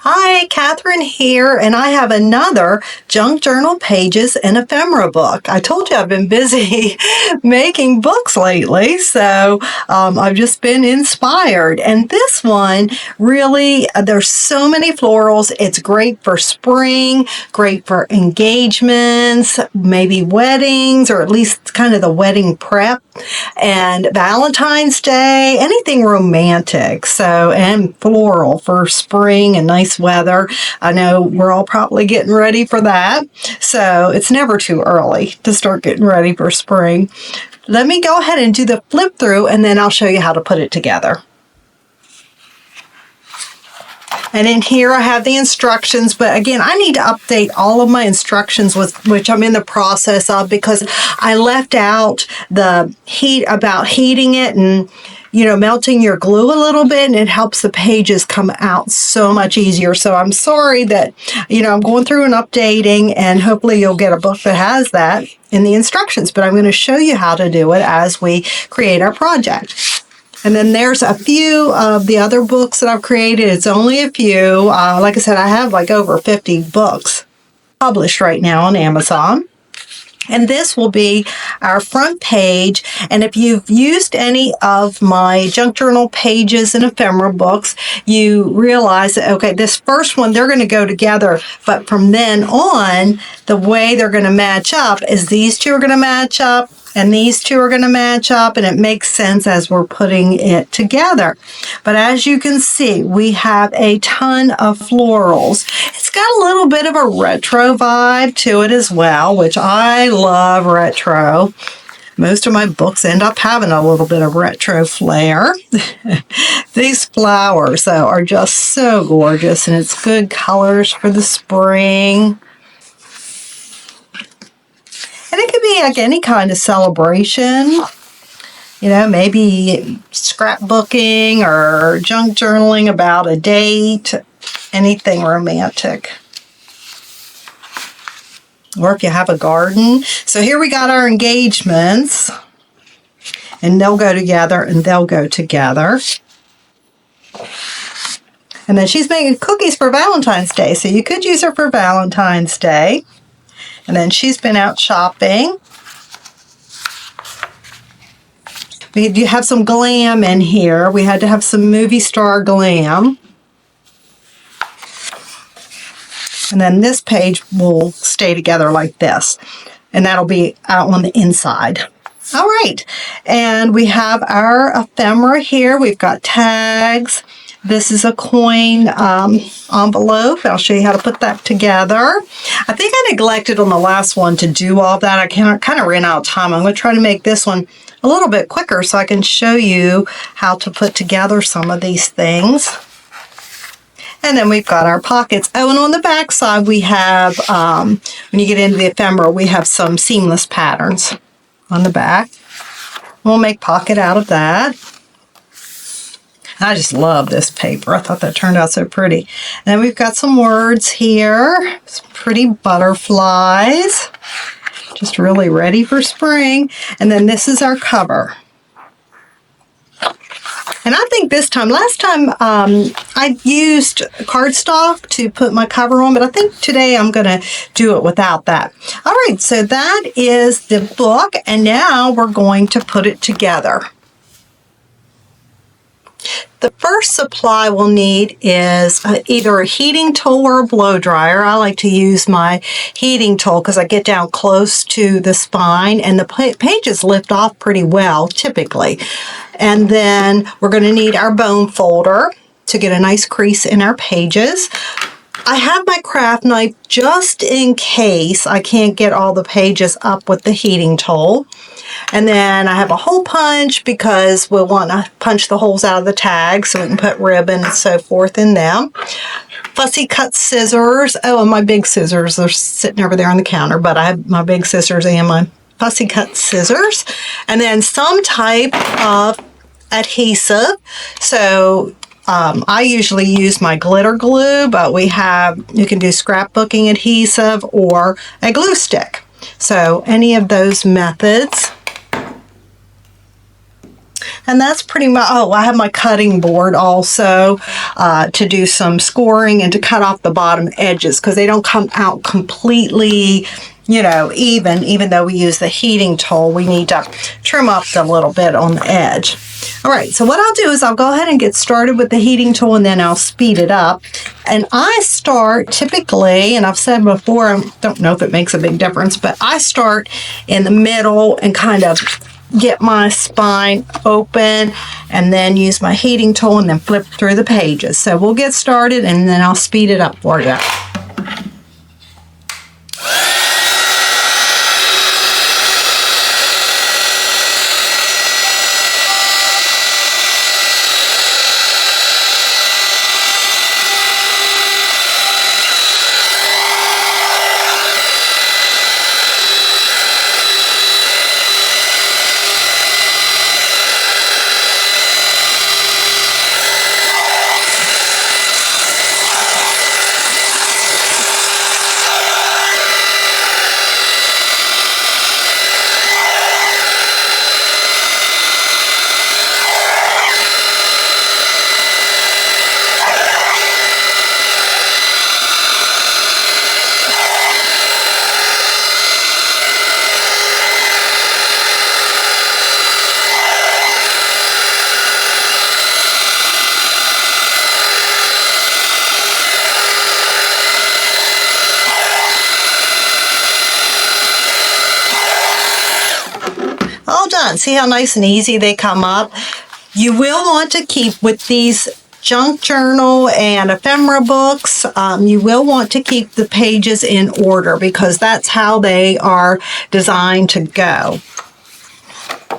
Hi, Catherine here, and I have another junk journal pages and ephemera book. I told you I've been busy making books lately, so I've just been inspired. And this one, really, there's so many florals. It's great for spring, great for engagements, maybe weddings, or at least kind of the wedding prep, and Valentine's Day, anything romantic. So, and floral for spring and nice weather. I know we're all probably getting ready for that. So it's never too early to start getting ready for spring. Let me go ahead and do the flip through, and then I'll show you how to put it together. And in here I have the instructions, but again, I need to update all of my instructions, which I'm in the process of, because I left out the about heating it and melting your glue a little bit, and it helps the pages come out so much easier. So I'm sorry that, I'm going through and updating, and hopefully you'll get a book that has that in the instructions, but I'm going to show you how to do it as we create our project. And then there's a few of the other books that I've created. It's only a few. Like I said, I have like over 50 books published right now on Amazon. And this will be our front page. And if you've used any of my junk journal pages and ephemera books, you realize that, okay, this first one, they're going to go together. But from then on, the way they're going to match up is these two are going to match up, and these two are going to match up, and it makes sense as we're putting it together. But as you can see, we have a ton of florals. It's got a little bit of a retro vibe to it as well, which I love retro. Most of my books end up having a little bit of retro flair. These flowers, though, are just so gorgeous, and it's good colors for the spring. And it could be like any kind of celebration, maybe scrapbooking or junk journaling about a date, anything romantic. Or if you have a garden. So here we got our engagements, and they'll go together and they'll go together. And then she's making cookies for Valentine's Day, so you could use her for Valentine's Day. And then she's been out shopping. We do have some glam in here. We had to have some movie star glam. And then this page will stay together like this. And that'll be out on the inside. All right. And we have our ephemera here. We've got tags. This is a coin envelope. I'll show you how to put that together. I think I neglected on the last one to do all that. I kind of ran out of time. I'm going to try to make this one a little bit quicker so I can show you how to put together some of these things. And then we've got our pockets. Oh, and on the back side we have, when you get into the ephemera, we have some seamless patterns on the back. We'll make pocket out of that. I just love this paper. I thought that turned out so pretty. And then we've got some words here. Some pretty butterflies. Just really ready for spring. And then this is our cover. And I think this time, last time I used cardstock to put my cover on, but I think today I'm going to do it without that. All right, so that is the book, and now we're going to put it together. The first supply we'll need is either a heating tool or a blow dryer. I like to use my heating tool because I get down close to the spine and the pages lift off pretty well, typically. And then we're going to need our bone folder to get a nice crease in our pages. I have my craft knife just in case I can't get all the pages up with the heating tool. And then I have a hole punch because we'll want to punch the holes out of the tag so we can put ribbon and so forth in them. Fussy cut scissors. Oh, and my big scissors are sitting over there on the counter, but I have my big scissors and my fussy cut scissors. And then some type of adhesive. So I usually use my glitter glue, but you can do scrapbooking adhesive or a glue stick. So any of those methods. And that's pretty much, oh, I have my cutting board also to do some scoring and to cut off the bottom edges because they don't come out completely, you know, even though we use the heating tool, we need to trim up a little bit on the edge. All right, so what I'll do is I'll go ahead and get started with the heating tool and then I'll speed it up. And I start typically, and I've said before, I don't know if it makes a big difference, but I start in the middle and kind of get my spine open and then use my heating tool and then flip through the pages. So we'll get started and then I'll speed it up for you. All done. See how nice and easy they come up? You will want to keep with these junk journal and ephemera books, you will want to keep the pages in order because that's how they are designed to go.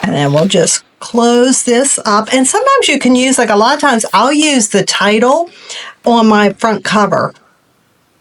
And then we'll just close this up. And sometimes you can use, like a lot of times I'll use the title on my front cover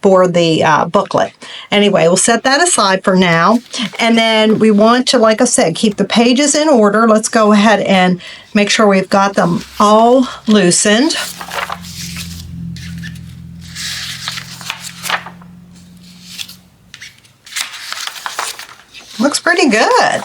for the booklet. Anyway, we'll set that aside for now. And then we want to, like I said, keep the pages in order. Let's go ahead and make sure we've got them all loosened. Looks pretty good.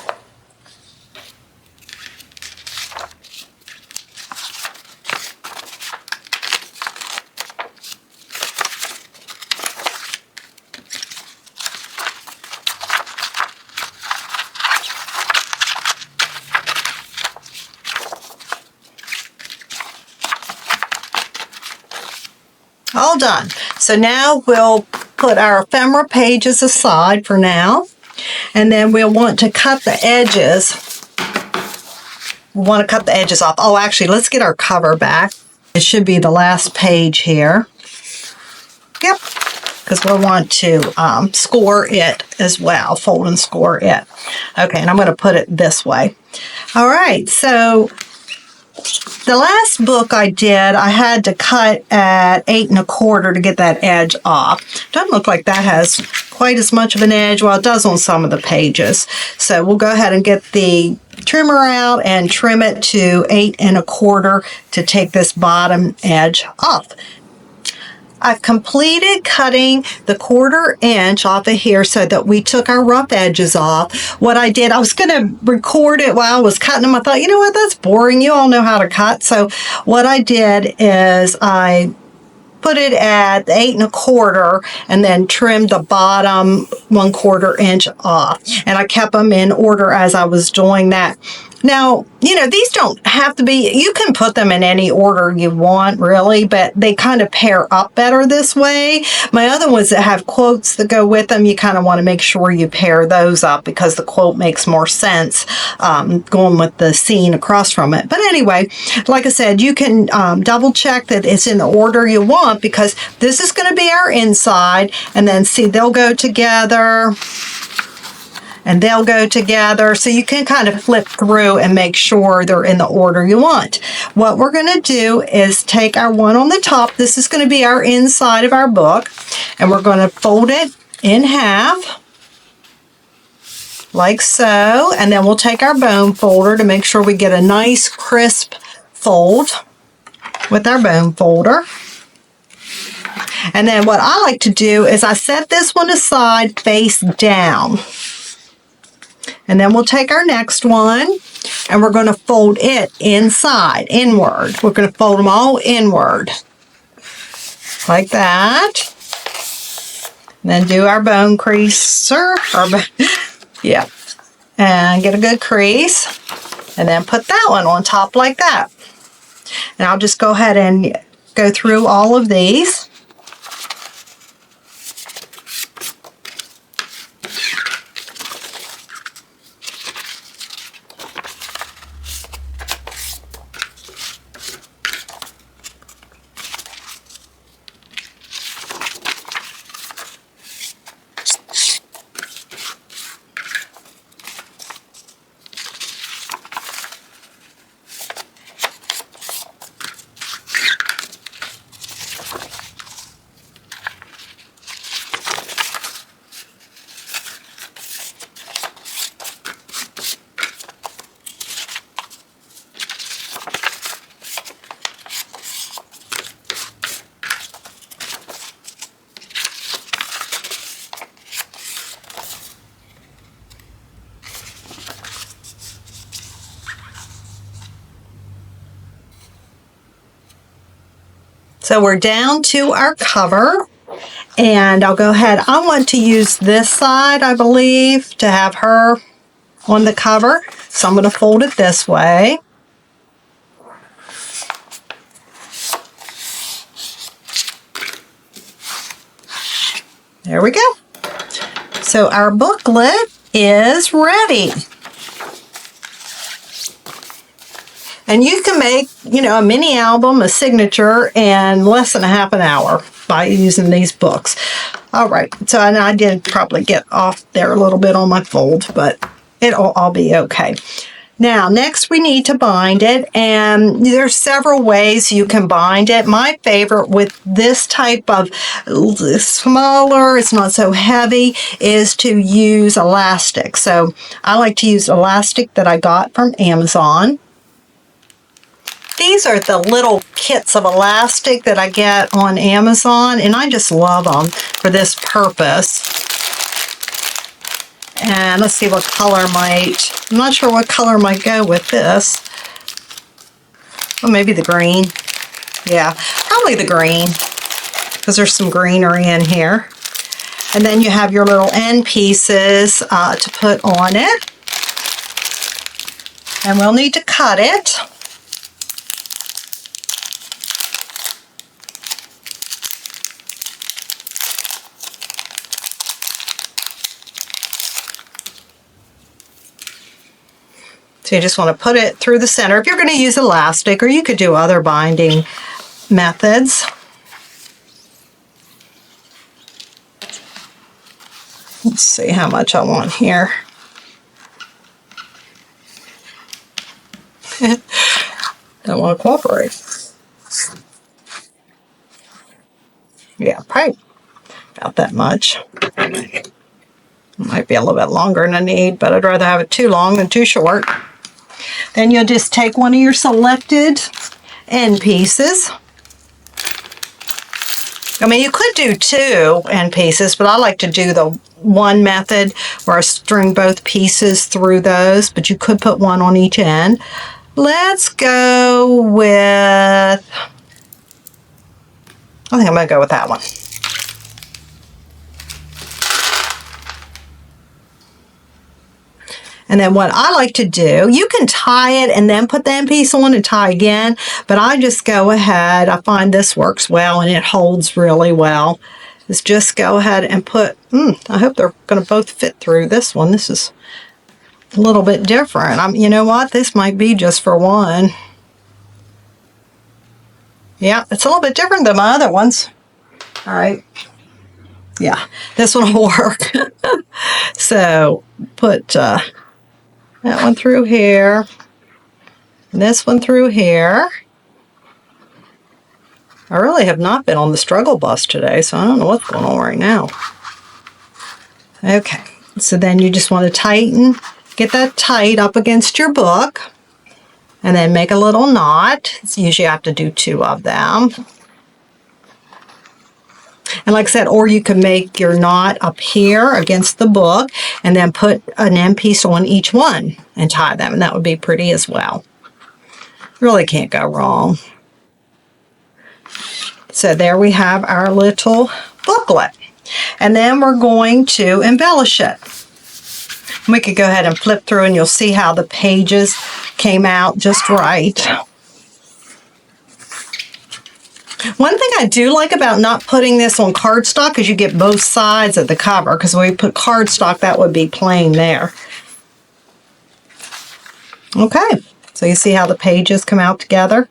All done. So now we'll put our ephemera pages aside for now, and then we'll want to cut the edges. We want to cut the edges off. Oh, actually, let's get our cover back. It should be the last page here. Yep, because we'll want to score it as well, fold and score it. Okay, and I'm going to put it this way. All right, so the last book I did, I had to cut at 8 1/4 to get that edge off. Doesn't look like that has quite as much of an edge. Well, it does on some of the pages. So we'll go ahead and get the trimmer out and trim it to 8 1/4 to take this bottom edge off. I've completed cutting the 1/4 inch off of here so that we took our rough edges off. What I did, I was going to record it while I was cutting them. I thought, you know what, that's boring. You all know how to cut. So what I did is I put it at 8 1/4 and then trimmed the bottom 1/4 inch off. And I kept them in order as I was doing that. Now, you know, these don't have to be, you can put them in any order you want, really, but they kind of pair up better this way. My other ones that have quotes that go with them, you kind of want to make sure you pair those up because the quote makes more sense going with the scene across from it. But anyway, like I said, you can double check that it's in the order you want because this is going to be our inside, and then see, they'll go together. And they'll go together, so you can kind of flip through and make sure they're in the order you want. What we're going to do is take our one on the top. This is going to be our inside of our book, and we're going to fold it in half, like so, and then we'll take our bone folder to make sure we get a nice crisp fold with our bone folder. And then what I like to do is I set this one aside face down. And then we'll take our next one and we're going to fold it inward. We're going to fold them all inward, like that. And then do our bone creaser, yeah, and get a good crease, and then put that one on top like that. And I'll just go ahead and go through all of these. So we're down to our cover, and I'll go ahead. I want to use this side, I believe, to have her on the cover. So I'm going to fold it this way. There we go. So our booklet is ready. And you can make, a mini album, a signature, in less than a half an hour by using these books. All right, so and I did probably get off there a little bit on my fold, but it'll all be okay. Now, next we need to bind it, and there's several ways you can bind it. My favorite with this type of smaller, it's not so heavy, is to use elastic. So I like to use elastic that I got from Amazon. These are the little kits of elastic that I get on Amazon, and I just love them for this purpose. And let's see what color I'm not sure what color might go with this. Oh, maybe the green. Yeah, probably the green, because there's some greenery in here. And then you have your little end pieces to put on it. And we'll need to cut it. So you just want to put it through the center. If you're going to use elastic, or you could do other binding methods. Let's see how much I want here. Don't want to cooperate. Yeah, probably about that much. Might be a little bit longer than I need, but I'd rather have it too long than too short. Then you'll just take one of your selected end pieces. I mean, you could do two end pieces, but I like to do the one method where I string both pieces through those, but you could put one on each end. Let's go with, I think I'm going to go with that one. And then what I like to do, you can tie it and then put the end piece on and tie again, but I just go ahead. I find this works well and it holds really well. Is just go ahead and put, I hope they're going to both fit through this one. This is a little bit different. You know what? This might be just for one. Yeah, it's a little bit different than my other ones. All right. Yeah, this one will work. So put that one through here, and this one through here. I really have not been on the struggle bus today, so I don't know what's going on right now. Okay, so then you just want to tighten, get that tight up against your book, and then make a little knot. It's usually I have to do two of them. And like I said, or you can make your knot up here against the book and then put an end piece on each one and tie them. And that would be pretty as well. Really can't go wrong. So there we have our little booklet. And then we're going to embellish it. We could go ahead and flip through and you'll see how the pages came out just right. One thing I do like about not putting this on cardstock is you get both sides of the cover, because when we put cardstock, that would be plain there. Okay, so you see how the pages come out together?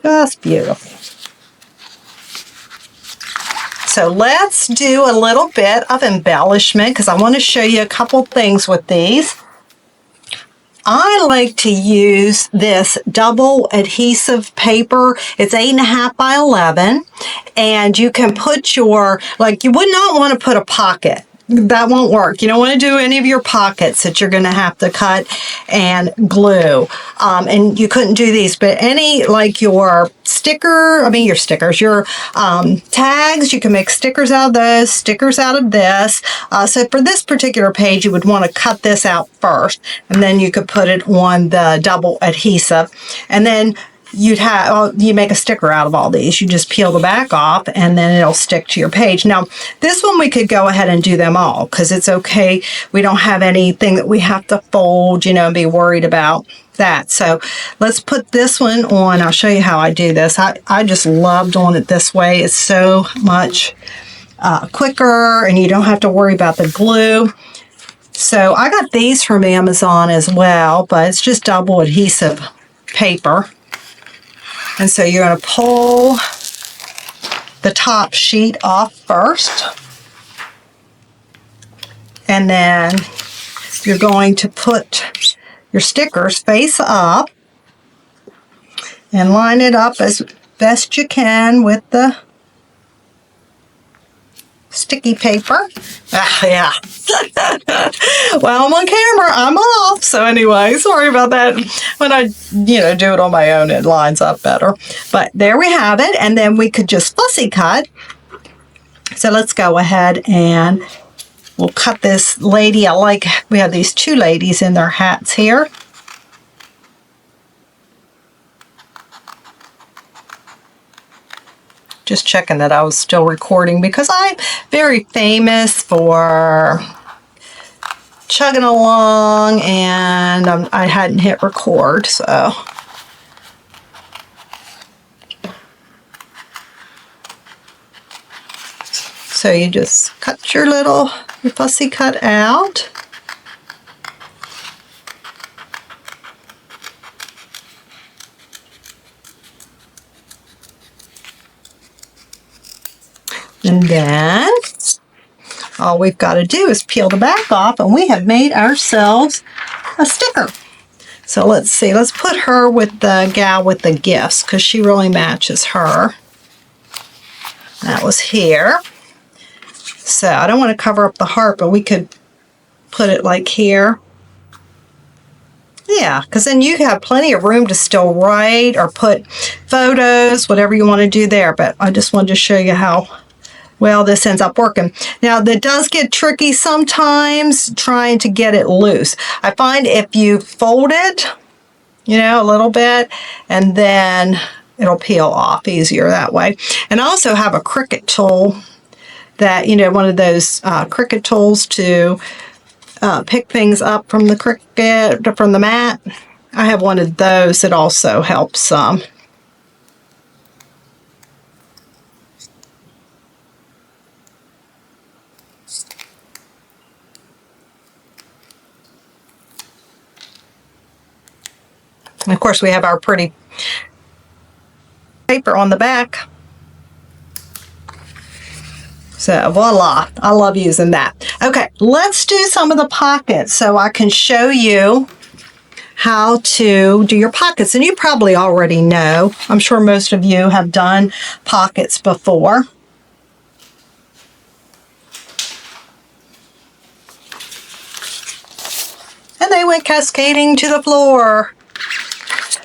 Just beautiful. So let's do a little bit of embellishment because I want to show you a couple things with these. I like to use this double adhesive paper. It's 8.5 by 11, and you can put your, like, you would not want to put a pocket. That won't work. You don't want to do any of your pockets that you're going to have to cut and glue. And you couldn't do these, but any, like your your stickers, your tags, you can make stickers out of those, stickers out of this. So for this particular page, you would want to cut this out first, and then you could put it on the double adhesive. And then you make a sticker out of all these. You just peel the back off and then it'll stick to your page. Now, this one we could go ahead and do them all because it's okay. We don't have anything that we have to fold, and be worried about that. So let's put this one on. I'll show you how I do this. I just love doing it this way. It's so much quicker and you don't have to worry about the glue. So I got these from Amazon as well, but it's just double adhesive paper. And so you're going to pull the top sheet off first. And then you're going to put your stickers face up and line it up as best you can with the sticky paper. Yeah. Well, I'm on camera. I'm off. So anyway, sorry about that. When I, do it on my own, it lines up better. But there we have it. And then we could just fussy cut. So let's go ahead and we'll cut this lady. We have these two ladies in their hats here. Just checking that I was still recording because I'm very famous for chugging along and I hadn't hit record, so. So you just cut your fussy cut out. And then all we've got to do is peel the back off and we have made ourselves a sticker. So let's see, let's put her with the gal with the gifts because she really matches her. That was here. So I don't want to cover up the heart, but we could put it like here. Yeah, because then you have plenty of room to still write or put photos, whatever you want to do there. But I just wanted to show you how well this ends up working. Now, that does get tricky sometimes trying to get it loose. I find if you fold it, a little bit, and then it'll peel off easier that way. And I also have a Cricut tool that, one of those Cricut tools to pick things up from the Cricut, from the mat. I have one of those that also helps some. And of course, we have our pretty paper on the back. So voila, I love using that. Okay, let's do some of the pockets so I can show you how to do your pockets. And you probably already know. I'm sure most of you have done pockets before. And they went cascading to the floor.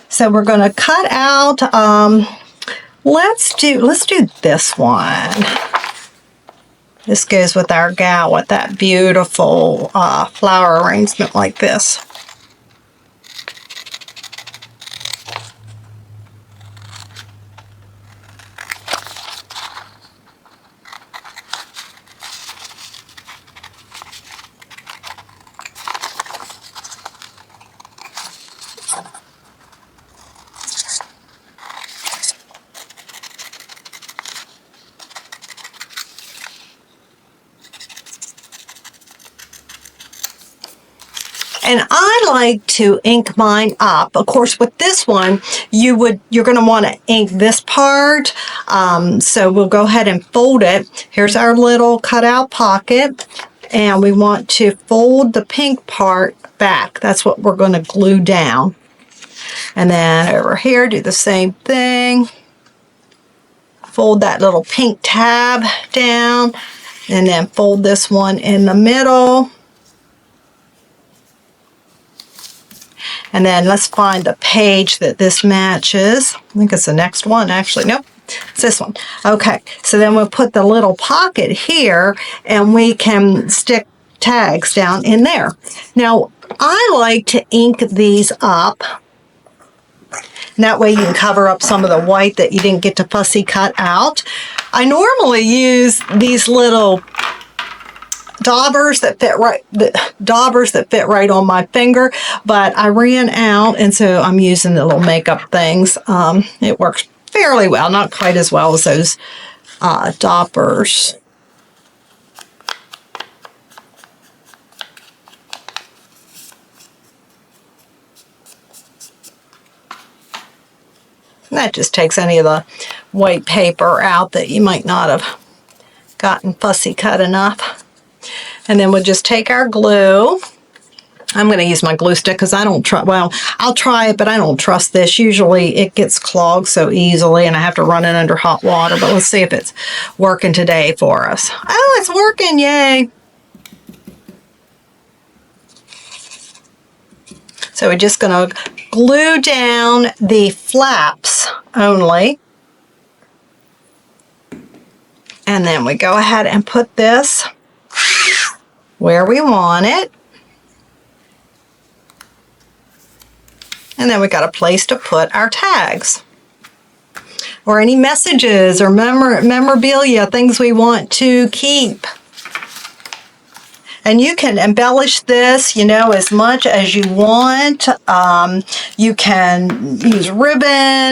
So we're going to cut out let's do this one. This goes with our gal with that beautiful flower arrangement like this. And I like to ink mine up. Of course, with this one, you're going to want to ink this part. So we'll go ahead and fold it. Here's our little cutout pocket. And we want to fold the pink part back. That's what we're going to glue down. And then over here, do the same thing. Fold that little pink tab down. And then fold this one in the middle. And then let's find the page that this matches. I think it's the next one, actually. Nope, it's this one. Okay, so then we'll put the little pocket here, and we can stick tags down in there. Now, I like to ink these up. And that way you can cover up some of the white that you didn't get to fussy cut out. I normally use these little daubers that fit right on my finger, but I ran out, and so I'm using the little makeup things. It works fairly well, not quite as well as those daubers. And that just takes any of the white paper out that you might not have gotten fussy cut enough. And then we'll just take our glue. I'm going to use my glue stick because I don't trust, well, I'll try it, but I don't trust this. Usually it gets clogged so easily and I have to run it under hot water. But let's see if it's working today for us. Oh, it's working, yay. So we're just going to glue down the flaps only. And then we go ahead and put this where we want it. And then we got a place to put our tags or any messages or memorabilia, things we want to keep. And you can embellish this, you know, as much as you want. You can use ribbon,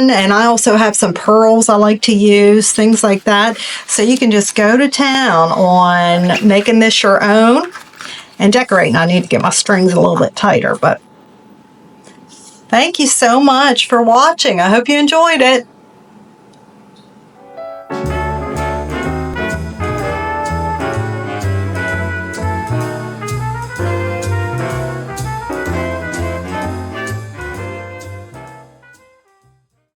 and I also have some pearls I like to use, things like that. So you can just go to town on making this your own and decorating. I need to get my strings a little bit tighter, but thank you so much for watching. I hope you enjoyed it.